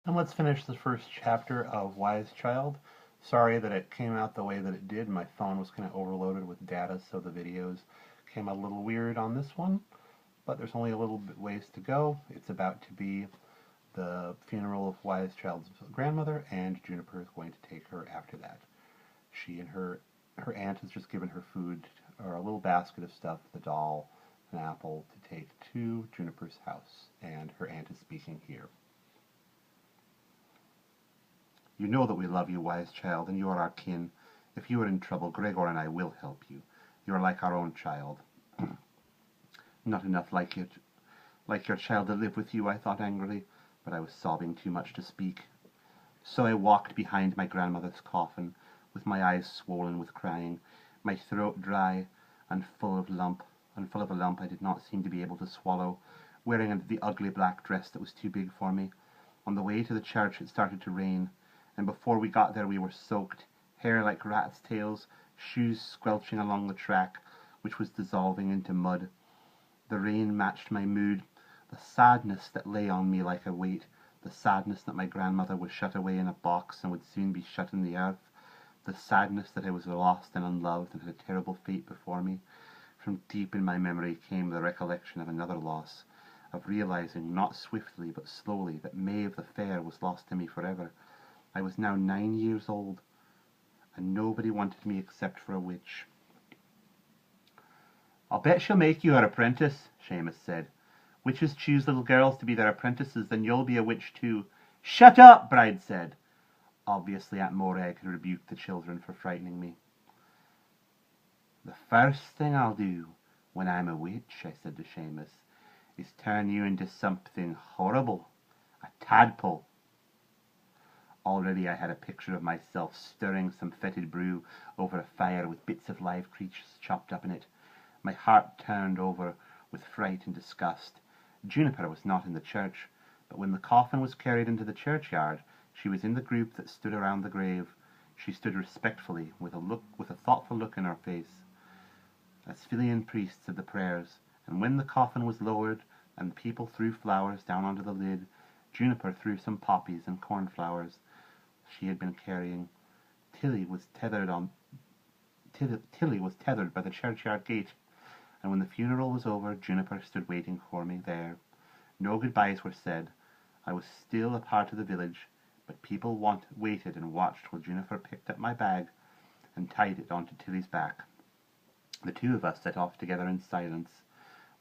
And let's finish the first chapter of Wise Child. Sorry that it came out the way that it did. My phone was kind of overloaded with data, so the videos came out a little weird on this one. But there's only a little bit ways to go. It's about to be the funeral of Wise Child's grandmother, and Juniper is going to take her after that. She and her aunt has just given her food, or a little basket of stuff, the doll, an apple, to take to Juniper's house, and her aunt is speaking here. You know that we love you, Wise Child, and you are our kin. If you are in trouble, Gregor and I will help you. You are like our own child. Not enough like your child to live with you, I thought angrily, but I was sobbing too much to speak. So I walked behind my grandmother's coffin, with my eyes swollen with crying, my throat dry and full of a lump I did not seem to be able to swallow, wearing the ugly black dress that was too big for me. On the way to the church it started to rain, and before we got there we were soaked, hair like rats' tails, shoes squelching along the track, which was dissolving into mud. The rain matched my mood, the sadness that lay on me like a weight, the sadness that my grandmother was shut away in a box and would soon be shut in the earth, the sadness that I was lost and unloved and had a terrible fate before me. From deep in my memory came the recollection of another loss, of realizing, not swiftly but slowly, that Maeve the Fair was lost to me forever. I was now 9 years old, and nobody wanted me except for a witch. "I'll bet she'll make you her apprentice," Seamus said. "Witches choose little girls to be their apprentices, then you'll be a witch too." "Shut up," Bride said. Obviously Aunt Morag had rebuked the children for frightening me. "The first thing I'll do when I'm a witch," I said to Seamus, "is turn you into something horrible. A tadpole." Already I had a picture of myself stirring some fetid brew over a fire with bits of live creatures chopped up in it. My heart turned over with fright and disgust. Juniper was not in the church, but when the coffin was carried into the churchyard, she was in the group that stood around the grave. She stood respectfully, with a thoughtful look in her face, as Filian priest said the prayers, and when the coffin was lowered and the people threw flowers down onto the lid, Juniper threw some poppies and cornflowers she had been carrying. Tilly was tethered by the churchyard gate, and when the funeral was over, Juniper stood waiting for me there. No goodbyes were said. I was still a part of the village, but people waited and watched while Juniper picked up my bag and tied it onto Tilly's back. The two of us set off together in silence,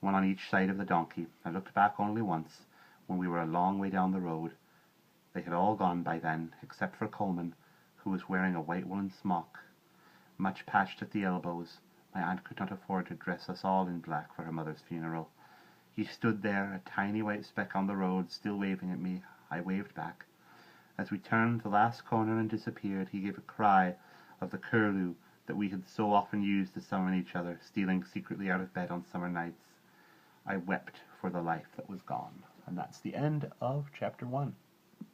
one on each side of the donkey. I looked back only once, when we were a long way down the road. They had all gone by then, except for Coleman, who was wearing a white woolen smock, much patched at the elbows. My aunt could not afford to dress us all in black for her mother's funeral. He stood there, a tiny white speck on the road, still waving at me. I waved back. As we turned the last corner and disappeared, he gave a cry of the curlew that we had so often used to summon each other, stealing secretly out of bed on summer nights. I wept for the life that was gone. And that's the end of chapter 1.